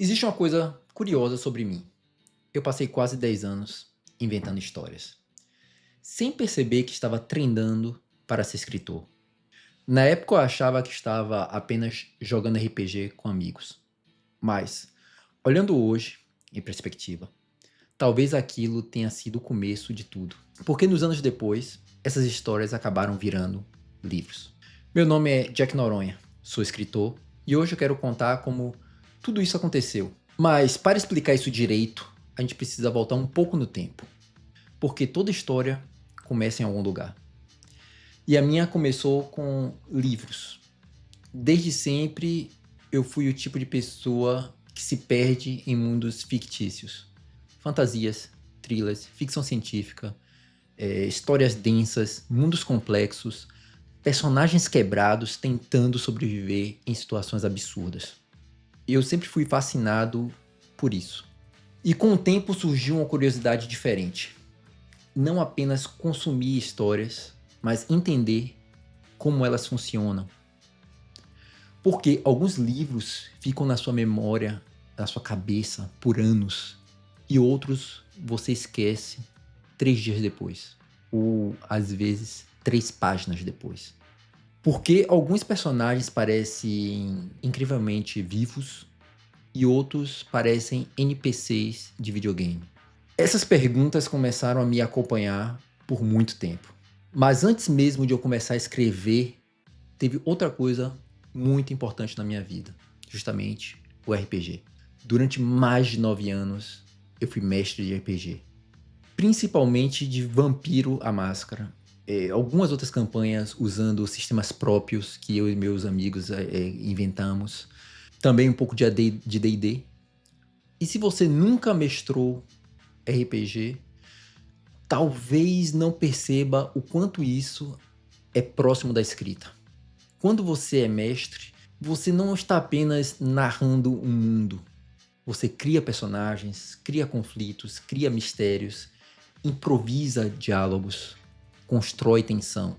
Existe uma coisa curiosa sobre mim. Eu passei quase 10 anos inventando histórias, sem perceber que estava treinando para ser escritor. Na época eu achava que estava apenas jogando RPG com amigos, mas, olhando hoje, em perspectiva, talvez aquilo tenha sido o começo de tudo. Porque nos anos depois, essas histórias acabaram virando livros. Meu nome é Jack Noronha, sou escritor e hoje eu quero contar como tudo isso aconteceu. Mas para explicar isso direito, a gente precisa voltar um pouco no tempo. Porque toda história começa em algum lugar. E a minha começou com livros. Desde sempre eu fui o tipo de pessoa que se perde em mundos fictícios. Fantasias, thrillers, ficção científica, histórias densas, mundos complexos, personagens quebrados tentando sobreviver em situações absurdas. Eu sempre fui fascinado por isso. E com o tempo surgiu uma curiosidade diferente. Não apenas consumir histórias, mas entender como elas funcionam. Porque alguns livros ficam na sua memória, na sua cabeça, por anos. E outros você esquece 3 dias depois. Ou, às vezes, 3 páginas depois. Porque alguns personagens parecem incrivelmente vivos e outros parecem NPCs de videogame. Essas perguntas começaram a me acompanhar por muito tempo. Mas antes mesmo de eu começar a escrever, teve outra coisa muito importante na minha vida, justamente o RPG. Durante mais de 9 anos, eu fui mestre de RPG. Principalmente de Vampiro à Máscara. Algumas outras campanhas usando sistemas próprios que eu e meus amigos inventamos. Também um pouco de D&D. E se você nunca mestrou RPG, talvez não perceba o quanto isso é próximo da escrita. Quando você é mestre, você não está apenas narrando um mundo. Você cria personagens, cria conflitos, cria mistérios, improvisa diálogos, constrói tensão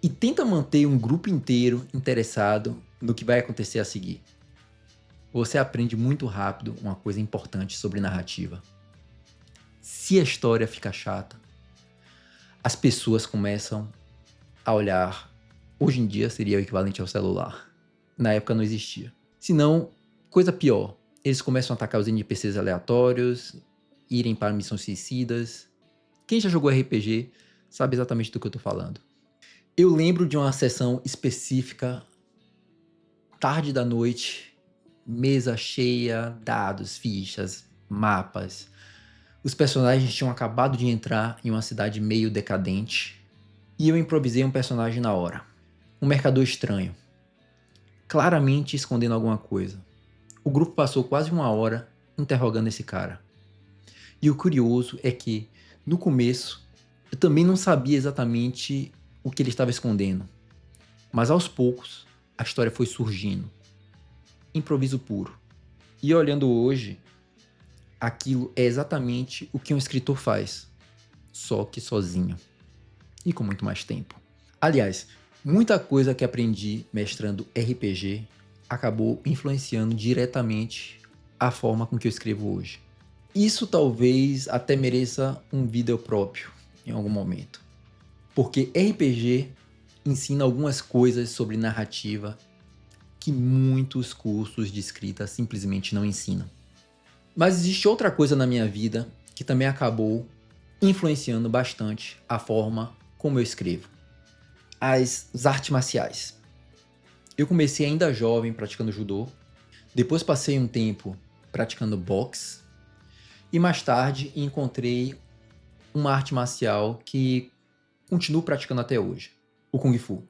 e tenta manter um grupo inteiro interessado no que vai acontecer a seguir. Você aprende muito rápido uma coisa importante sobre narrativa. Se a história fica chata, as pessoas começam a olhar. Hoje em dia seria o equivalente ao celular. Na época não existia. Se não, coisa pior. Eles começam a atacar os NPCs aleatórios, irem para missões suicidas. Quem já jogou RPG sabe exatamente do que eu tô falando. Eu lembro de uma sessão específica, tarde da noite, mesa cheia, dados, fichas, mapas. Os personagens tinham acabado de entrar em uma cidade meio decadente e eu improvisei um personagem na hora. Um mercador estranho, claramente escondendo alguma coisa. O grupo passou quase 1 hora interrogando esse cara. E o curioso é que, no começo, eu também não sabia exatamente o que ele estava escondendo. Mas aos poucos, a história foi surgindo. Improviso puro. E olhando hoje, aquilo é exatamente o que um escritor faz, só que sozinho e com muito mais tempo. Aliás, muita coisa que aprendi mestrando RPG acabou influenciando diretamente a forma com que eu escrevo hoje. Isso talvez até mereça um vídeo próprio em algum momento, porque RPG ensina algumas coisas sobre narrativa que muitos cursos de escrita simplesmente não ensinam. Mas existe outra coisa na minha vida que também acabou influenciando bastante a forma como eu escrevo. As artes marciais. Eu comecei ainda jovem praticando judô, depois passei um tempo praticando boxe e mais tarde encontrei uma arte marcial que continuo praticando até hoje, o Kung Fu.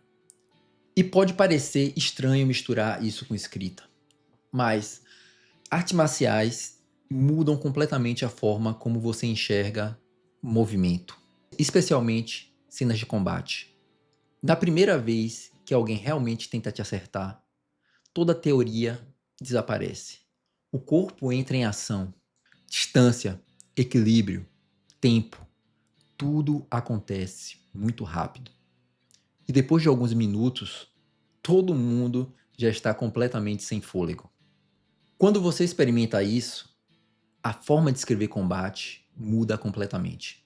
E pode parecer estranho misturar isso com escrita, mas artes marciais mudam completamente a forma como você enxerga movimento, especialmente cenas de combate. Na primeira vez que alguém realmente tenta te acertar, toda a teoria desaparece. O corpo entra em ação. Distância, equilíbrio, tempo, tudo acontece muito rápido. E depois de alguns minutos, todo mundo já está completamente sem fôlego. Quando você experimenta isso, a forma de escrever combate muda completamente.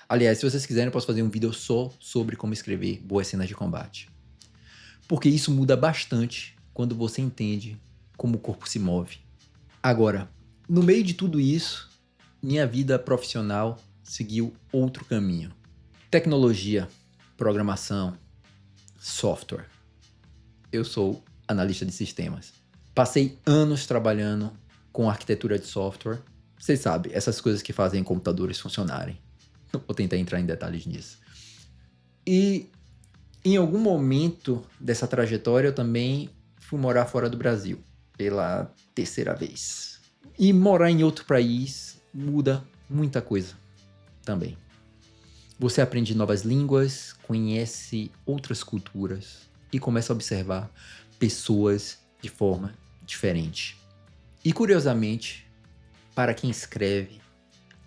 Aliás, se vocês quiserem, eu posso fazer um vídeo só sobre como escrever boas cenas de combate. Porque isso muda bastante quando você entende como o corpo se move. Agora, no meio de tudo isso, minha vida profissional seguiu outro caminho. Tecnologia, programação, software. Eu sou analista de sistemas. Passei anos trabalhando com arquitetura de software. Vocês sabem, essas coisas que fazem computadores funcionarem. Não vou tentar entrar em detalhes nisso. E em algum momento dessa trajetória eu também fui morar fora do Brasil, pela terceira vez. E morar em outro país muda muita coisa também. Você aprende novas línguas, conhece outras culturas e começa a observar pessoas de forma diferente. E curiosamente, para quem escreve,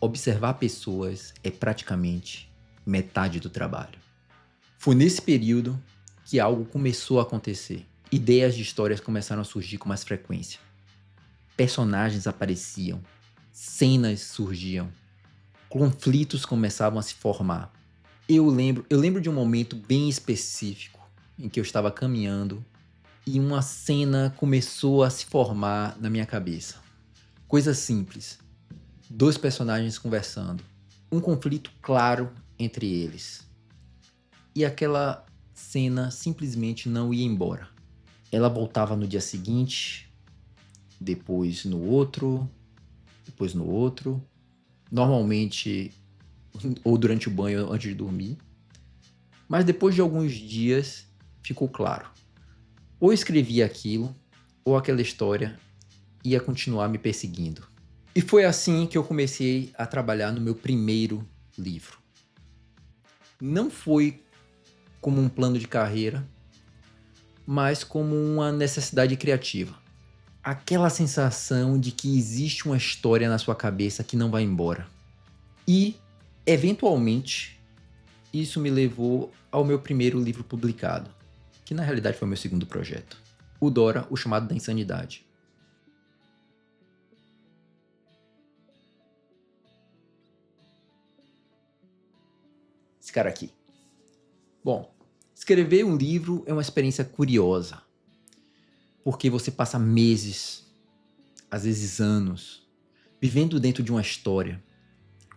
observar pessoas é praticamente metade do trabalho. Foi nesse período que algo começou a acontecer. Ideias de histórias começaram a surgir com mais frequência. Personagens apareciam, cenas surgiam, conflitos começavam a se formar. Eu lembro de um momento bem específico em que eu estava caminhando e uma cena começou a se formar na minha cabeça. Coisa simples. 2 personagens conversando. Um conflito claro entre eles. E aquela cena simplesmente não ia embora. Ela voltava no dia seguinte, depois no outro, depois no outro. Normalmente, ou durante o banho antes de dormir. Mas depois de alguns dias, ficou claro. Ou escrevia aquilo, ou aquela história ia continuar me perseguindo. E foi assim que eu comecei a trabalhar no meu primeiro livro. Não foi como um plano de carreira, mas como uma necessidade criativa. Aquela sensação de que existe uma história na sua cabeça que não vai embora. E, eventualmente, isso me levou ao meu primeiro livro publicado, que na realidade foi meu segundo projeto. O Dora, o Chamado da Insanidade. Esse cara aqui. Bom, escrever um livro é uma experiência curiosa, porque você passa meses, às vezes anos, vivendo dentro de uma história,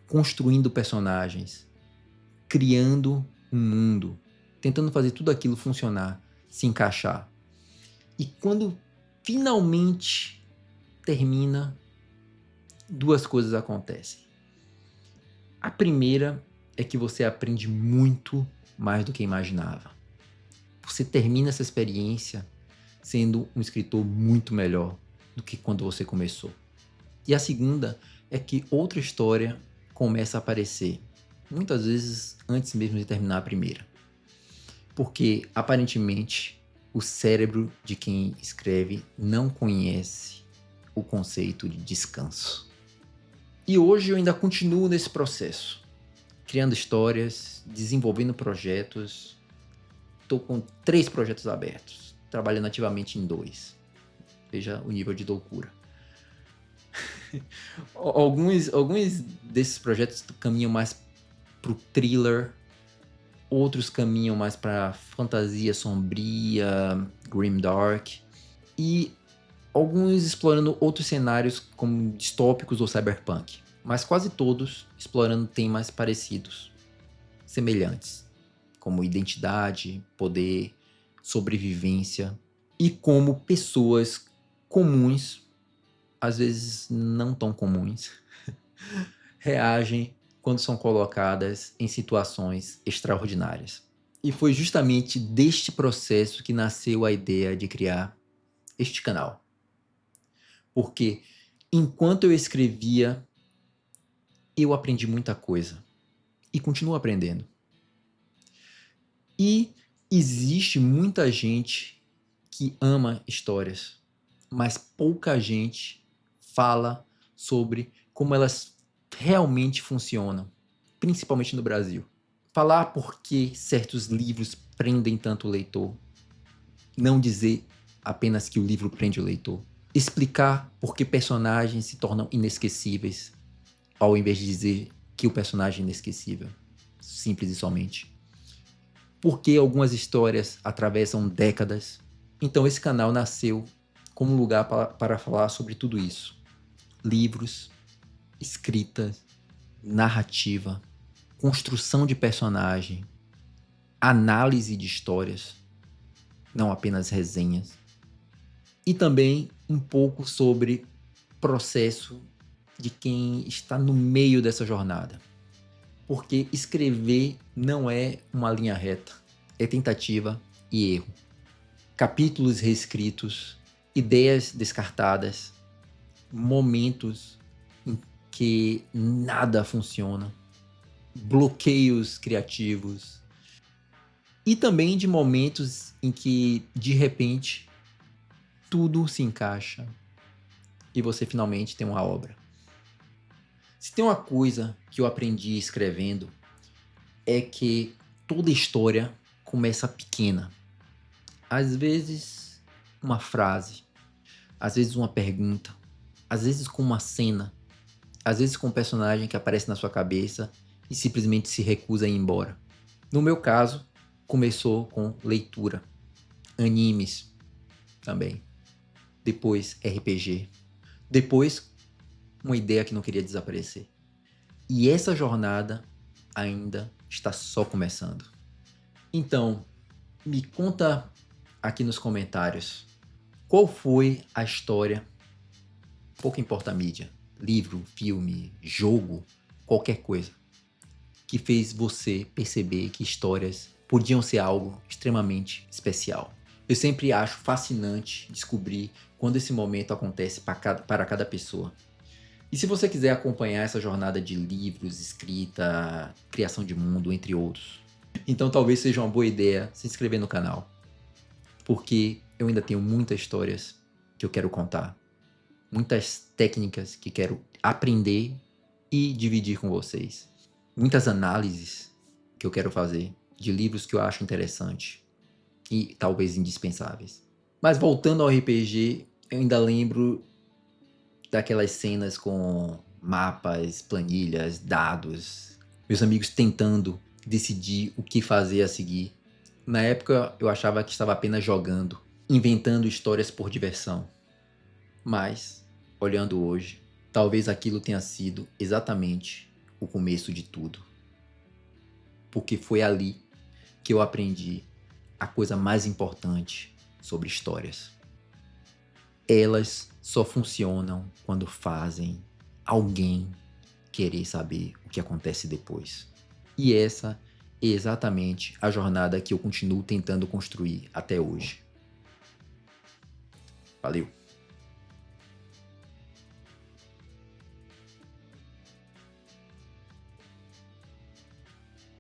construindo personagens, criando um mundo, tentando fazer tudo aquilo funcionar, se encaixar. E quando finalmente termina, 2 coisas acontecem. A primeira é que você aprende muito mais do que imaginava. Você termina essa experiência sendo um escritor muito melhor do que quando você começou. E a segunda é que outra história começa a aparecer, muitas vezes antes mesmo de terminar a primeira. Porque, aparentemente, o cérebro de quem escreve não conhece o conceito de descanso. E hoje eu ainda continuo nesse processo, criando histórias, desenvolvendo projetos. Estou com 3 projetos abertos, trabalhando ativamente em 2. Veja o nível de loucura. Alguns desses projetos caminham mais pro thriller, outros caminham mais para fantasia sombria, grimdark, e alguns explorando outros cenários como distópicos ou cyberpunk, mas quase todos explorando temas parecidos, semelhantes, como identidade, poder, sobrevivência, e como pessoas comuns, às vezes não tão comuns, reagem quando são colocadas em situações extraordinárias. E foi justamente deste processo que nasceu a ideia de criar este canal. Porque enquanto eu escrevia, eu aprendi muita coisa. E continuo aprendendo. E existe muita gente que ama histórias, mas pouca gente fala sobre como elas realmente funcionam, principalmente no Brasil. Falar por que certos livros prendem tanto o leitor, não dizer apenas que o livro prende o leitor, explicar por que personagens se tornam inesquecíveis, ao invés de dizer que o personagem é inesquecível, simples e somente. Por que algumas histórias atravessam décadas. Então esse canal nasceu como um lugar para falar sobre tudo isso. Livros, escrita, narrativa, construção de personagem, análise de histórias, não apenas resenhas. E também um pouco sobre processo de quem está no meio dessa jornada. Porque escrever não é uma linha reta, é tentativa e erro. Capítulos reescritos, ideias descartadas, momentos em que nada funciona, bloqueios criativos e também de momentos em que de repente tudo se encaixa e você finalmente tem uma obra. Se tem uma coisa que eu aprendi escrevendo é que toda história começa pequena. Às vezes uma frase, às vezes uma pergunta, às vezes com uma cena, às vezes com um personagem que aparece na sua cabeça e simplesmente se recusa a ir embora. No meu caso, começou com leitura, animes também, depois RPG, depois uma ideia que não queria desaparecer. E essa jornada ainda está só começando. Então, me conta aqui nos comentários qual foi a história, pouco importa a mídia, livro, filme, jogo, qualquer coisa, que fez você perceber que histórias podiam ser algo extremamente especial. Eu sempre acho fascinante descobrir quando esse momento acontece para cada pessoa. E se você quiser acompanhar essa jornada de livros, escrita, criação de mundo, entre outros, então talvez seja uma boa ideia se inscrever no canal. Porque eu ainda tenho muitas histórias que eu quero contar. Muitas técnicas que quero aprender e dividir com vocês. Muitas análises que eu quero fazer de livros que eu acho interessante e talvez indispensáveis. Mas voltando ao RPG, eu ainda lembro daquelas cenas com mapas, planilhas, dados, meus amigos tentando decidir o que fazer a seguir. Na época eu achava que estava apenas jogando, inventando histórias por diversão. Mas, olhando hoje, talvez aquilo tenha sido exatamente o começo de tudo. Porque foi ali que eu aprendi a coisa mais importante sobre histórias. Elas só funcionam quando fazem alguém querer saber o que acontece depois. E essa é exatamente a jornada que eu continuo tentando construir até hoje. Valeu!